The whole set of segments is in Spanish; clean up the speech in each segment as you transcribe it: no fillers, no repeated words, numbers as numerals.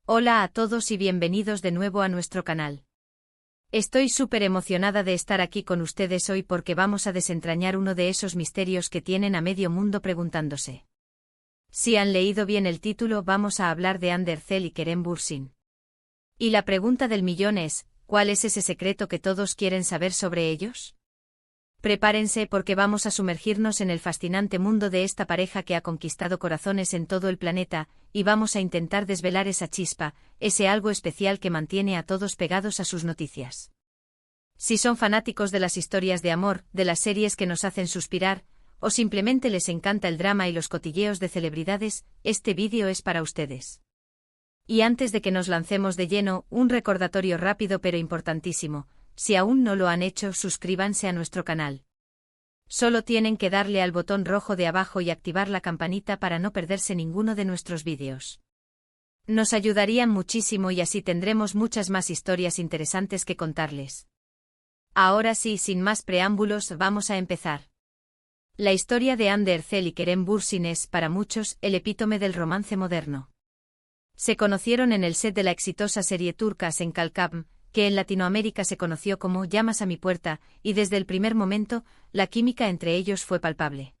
Hola a todos y bienvenidos de nuevo a nuestro canal. Estoy súper emocionada de estar aquí con ustedes hoy porque vamos a desentrañar uno de esos misterios que tienen a medio mundo preguntándose. Si han leído bien el título, vamos a hablar de Ander Zell y Kerem Bürsin. Y la pregunta del millón es, ¿cuál es ese secreto que todos quieren saber sobre ellos? Prepárense porque vamos a sumergirnos en el fascinante mundo de esta pareja que ha conquistado corazones en todo el planeta, y vamos a intentar desvelar esa chispa, ese algo especial que mantiene a todos pegados a sus noticias. Si son fanáticos de las historias de amor, de las series que nos hacen suspirar, o simplemente les encanta el drama y los cotilleos de celebridades, este vídeo es para ustedes. Y antes de que nos lancemos de lleno, un recordatorio rápido pero importantísimo. Si aún no lo han hecho, suscríbanse a nuestro canal. Solo tienen que darle al botón rojo de abajo y activar la campanita para no perderse ninguno de nuestros vídeos. Nos ayudarían muchísimo y así tendremos muchas más historias interesantes que contarles. Ahora sí, sin más preámbulos, vamos a empezar. La historia de Ander Zell y Kerem Bürsin es, para muchos, el epítome del romance moderno. Se conocieron en el set de la exitosa serie turca Senkalkam, que en Latinoamérica se conoció como Llamas a mi puerta, y desde el primer momento, la química entre ellos fue palpable.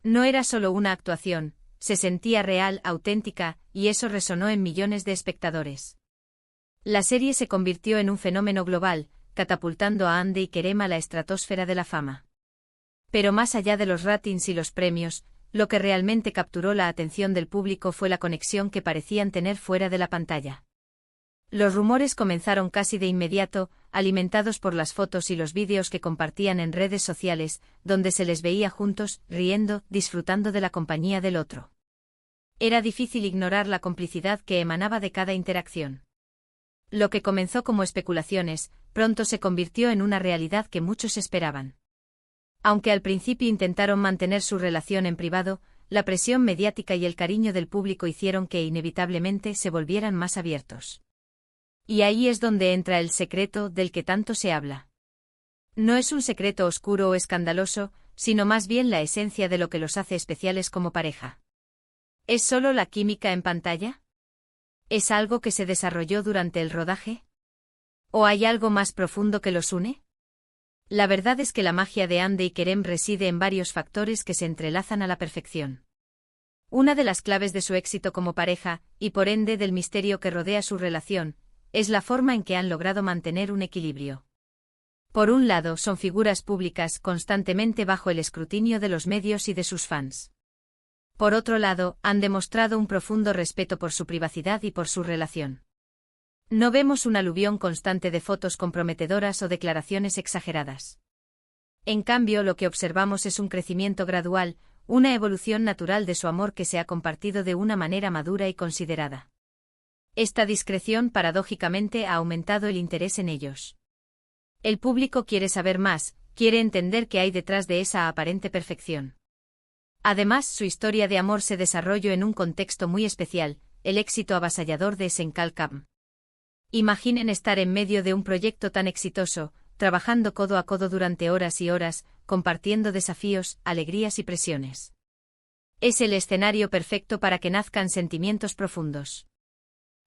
No era solo una actuación, se sentía real, auténtica, y eso resonó en millones de espectadores. La serie se convirtió en un fenómeno global, catapultando a Ande y Kerem a la estratosfera de la fama. Pero más allá de los ratings y los premios, lo que realmente capturó la atención del público fue la conexión que parecían tener fuera de la pantalla. Los rumores comenzaron casi de inmediato, alimentados por las fotos y los vídeos que compartían en redes sociales, donde se les veía juntos, riendo, disfrutando de la compañía del otro. Era difícil ignorar la complicidad que emanaba de cada interacción. Lo que comenzó como especulaciones, pronto se convirtió en una realidad que muchos esperaban. Aunque al principio intentaron mantener su relación en privado, la presión mediática y el cariño del público hicieron que inevitablemente se volvieran más abiertos. Y ahí es donde entra el secreto del que tanto se habla. No es un secreto oscuro o escandaloso, sino más bien la esencia de lo que los hace especiales como pareja. ¿Es solo la química en pantalla? ¿Es algo que se desarrolló durante el rodaje? ¿O hay algo más profundo que los une? La verdad es que la magia de Ande y Kerem reside en varios factores que se entrelazan a la perfección. Una de las claves de su éxito como pareja, y por ende del misterio que rodea su relación, es la forma en que han logrado mantener un equilibrio. Por un lado, son figuras públicas constantemente bajo el escrutinio de los medios y de sus fans. Por otro lado, han demostrado un profundo respeto por su privacidad y por su relación. No vemos un aluvión constante de fotos comprometedoras o declaraciones exageradas. En cambio, lo que observamos es un crecimiento gradual, una evolución natural de su amor que se ha compartido de una manera madura y considerada. Esta discreción paradójicamente ha aumentado el interés en ellos. El público quiere saber más, quiere entender qué hay detrás de esa aparente perfección. Además, su historia de amor se desarrolló en un contexto muy especial, el éxito avasallador de Senkalkam. Imaginen estar en medio de un proyecto tan exitoso, trabajando codo a codo durante horas y horas, compartiendo desafíos, alegrías y presiones. Es el escenario perfecto para que nazcan sentimientos profundos.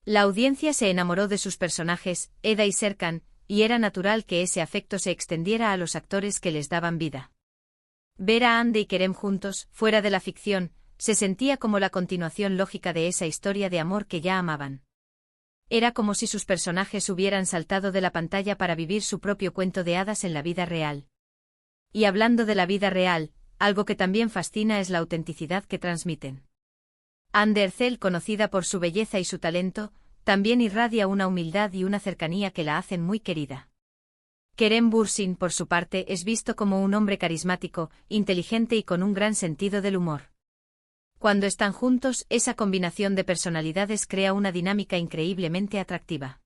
La audiencia se enamoró de sus personajes, Eda y Serkan, y era natural que ese afecto se extendiera a los actores que les daban vida. Ver a Ande y Kerem juntos, fuera de la ficción, se sentía como la continuación lógica de esa historia de amor que ya amaban. Era como si sus personajes hubieran saltado de la pantalla para vivir su propio cuento de hadas en la vida real. Y hablando de la vida real, algo que también fascina es la autenticidad que transmiten. Ander Zell, conocida por su belleza y su talento, también irradia una humildad y una cercanía que la hacen muy querida. Kerem Bürsin, por su parte, es visto como un hombre carismático, inteligente y con un gran sentido del humor. Cuando están juntos, esa combinación de personalidades crea una dinámica increíblemente atractiva.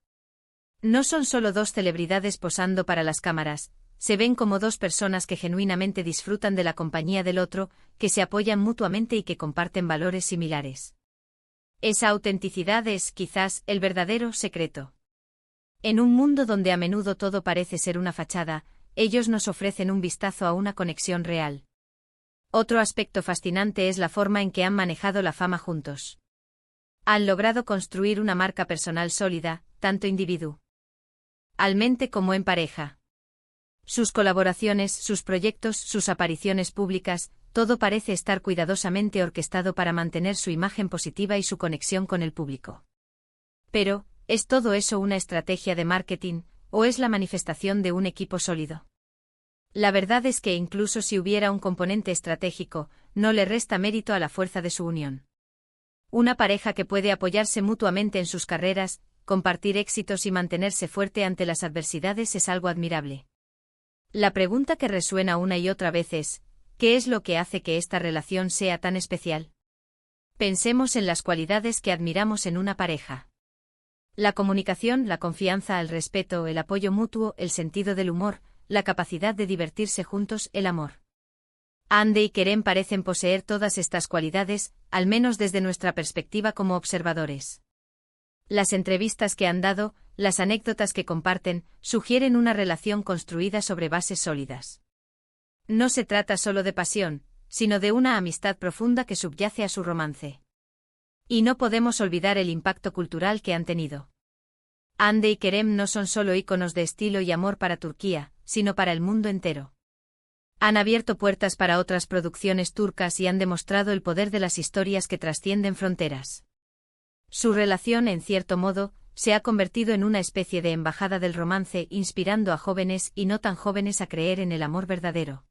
No son solo dos celebridades posando para las cámaras, se ven como dos personas que genuinamente disfrutan de la compañía del otro, que se apoyan mutuamente y que comparten valores similares. Esa autenticidad es, quizás, el verdadero secreto. En un mundo donde a menudo todo parece ser una fachada, ellos nos ofrecen un vistazo a una conexión real. Otro aspecto fascinante es la forma en que han manejado la fama juntos. Han logrado construir una marca personal sólida, tanto individualmente como en pareja. Sus colaboraciones, sus proyectos, sus apariciones públicas, todo parece estar cuidadosamente orquestado para mantener su imagen positiva y su conexión con el público. Pero, ¿es todo eso una estrategia de marketing, o es la manifestación de un equipo sólido? La verdad es que incluso si hubiera un componente estratégico, no le resta mérito a la fuerza de su unión. Una pareja que puede apoyarse mutuamente en sus carreras, compartir éxitos y mantenerse fuerte ante las adversidades es algo admirable. La pregunta que resuena una y otra vez es, ¿qué es lo que hace que esta relación sea tan especial? Pensemos en las cualidades que admiramos en una pareja. La comunicación, la confianza, el respeto, el apoyo mutuo, el sentido del humor, la capacidad de divertirse juntos, el amor. Andy y Kerem parecen poseer todas estas cualidades, al menos desde nuestra perspectiva como observadores. Las entrevistas que han dado, las anécdotas que comparten, sugieren una relación construida sobre bases sólidas. No se trata solo de pasión, sino de una amistad profunda que subyace a su romance. Y no podemos olvidar el impacto cultural que han tenido. Andy y Kerem no son solo íconos de estilo y amor para Turquía, sino para el mundo entero. Han abierto puertas para otras producciones turcas y han demostrado el poder de las historias que trascienden fronteras. Su relación, en cierto modo, se ha convertido en una especie de embajada del romance, inspirando a jóvenes y no tan jóvenes a creer en el amor verdadero.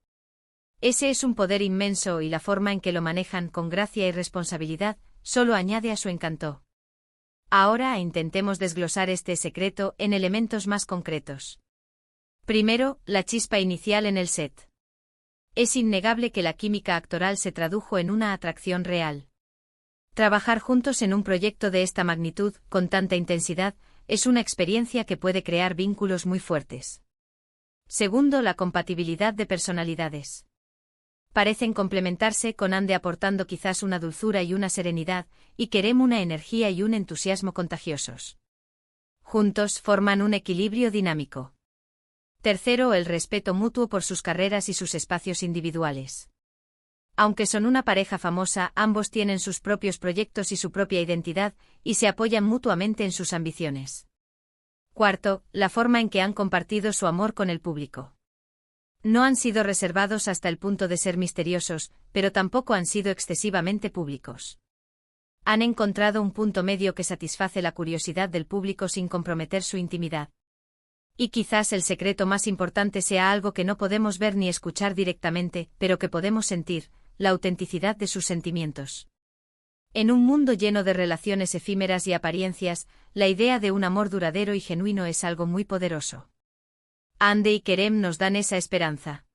Ese es un poder inmenso y la forma en que lo manejan con gracia y responsabilidad, solo añade a su encanto. Ahora intentemos desglosar este secreto en elementos más concretos. Primero, la chispa inicial en el set. Es innegable que la química actoral se tradujo en una atracción real. Trabajar juntos en un proyecto de esta magnitud, con tanta intensidad, es una experiencia que puede crear vínculos muy fuertes. Segundo, la compatibilidad de personalidades. Parecen complementarse, con Andy aportando quizás una dulzura y una serenidad, y Kerem una energía y un entusiasmo contagiosos. Juntos forman un equilibrio dinámico. Tercero, el respeto mutuo por sus carreras y sus espacios individuales. Aunque son una pareja famosa, ambos tienen sus propios proyectos y su propia identidad, y se apoyan mutuamente en sus ambiciones. Cuarto, la forma en que han compartido su amor con el público. No han sido reservados hasta el punto de ser misteriosos, pero tampoco han sido excesivamente públicos. Han encontrado un punto medio que satisface la curiosidad del público sin comprometer su intimidad. Y quizás el secreto más importante sea algo que no podemos ver ni escuchar directamente, pero que podemos sentir: la autenticidad de sus sentimientos. En un mundo lleno de relaciones efímeras y apariencias, la idea de un amor duradero y genuino es algo muy poderoso. Andy y Kerem nos dan esa esperanza.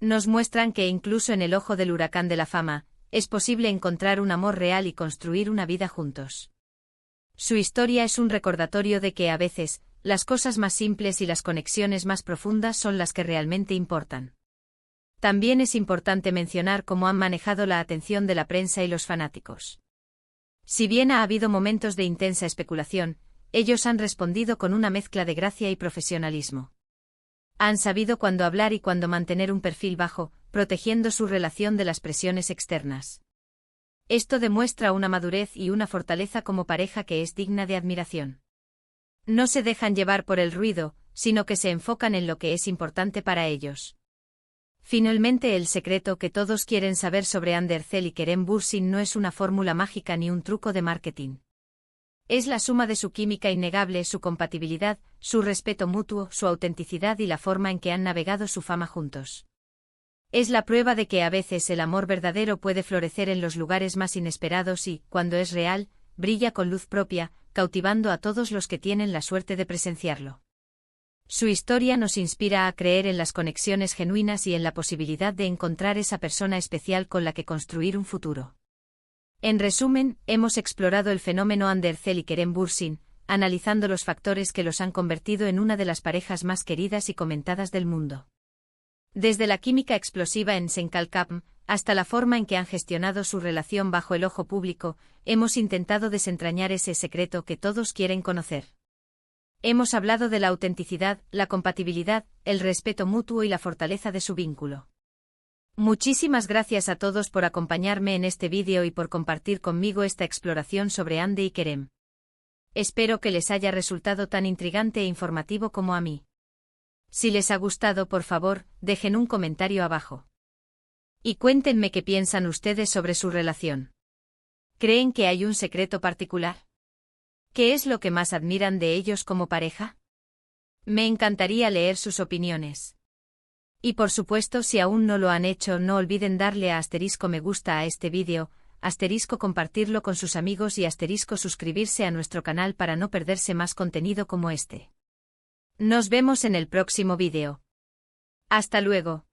Nos muestran que incluso en el ojo del huracán de la fama, es posible encontrar un amor real y construir una vida juntos. Su historia es un recordatorio de que a veces, las cosas más simples y las conexiones más profundas son las que realmente importan. También es importante mencionar cómo han manejado la atención de la prensa y los fanáticos. Si bien ha habido momentos de intensa especulación, ellos han respondido con una mezcla de gracia y profesionalismo. Han sabido cuándo hablar y cuándo mantener un perfil bajo, protegiendo su relación de las presiones externas. Esto demuestra una madurez y una fortaleza como pareja que es digna de admiración. No se dejan llevar por el ruido, sino que se enfocan en lo que es importante para ellos. Finalmente, el secreto que todos quieren saber sobre Andercel y Kerem Bürsin no es una fórmula mágica ni un truco de marketing. Es la suma de su química innegable, su compatibilidad, su respeto mutuo, su autenticidad y la forma en que han navegado su fama juntos. Es la prueba de que a veces el amor verdadero puede florecer en los lugares más inesperados y, cuando es real, brilla con luz propia, cautivando a todos los que tienen la suerte de presenciarlo. Su historia nos inspira a creer en las conexiones genuinas y en la posibilidad de encontrar esa persona especial con la que construir un futuro. En resumen, hemos explorado el fenómeno Andercel y Kerem Bürsin, analizando los factores que los han convertido en una de las parejas más queridas y comentadas del mundo. Desde la química explosiva en Senkalkapm, hasta la forma en que han gestionado su relación bajo el ojo público, hemos intentado desentrañar ese secreto que todos quieren conocer. Hemos hablado de la autenticidad, la compatibilidad, el respeto mutuo y la fortaleza de su vínculo. Muchísimas gracias a todos por acompañarme en este vídeo y por compartir conmigo esta exploración sobre Hande y Kerem. Espero que les haya resultado tan intrigante e informativo como a mí. Si les ha gustado, por favor, dejen un comentario abajo. Y cuéntenme qué piensan ustedes sobre su relación. ¿Creen que hay un secreto particular? ¿Qué es lo que más admiran de ellos como pareja? Me encantaría leer sus opiniones. Y por supuesto, si aún no lo han hecho, no olviden darle a * me gusta a este vídeo, * compartirlo con sus amigos y * suscribirse a nuestro canal para no perderse más contenido como este. Nos vemos en el próximo vídeo. Hasta luego.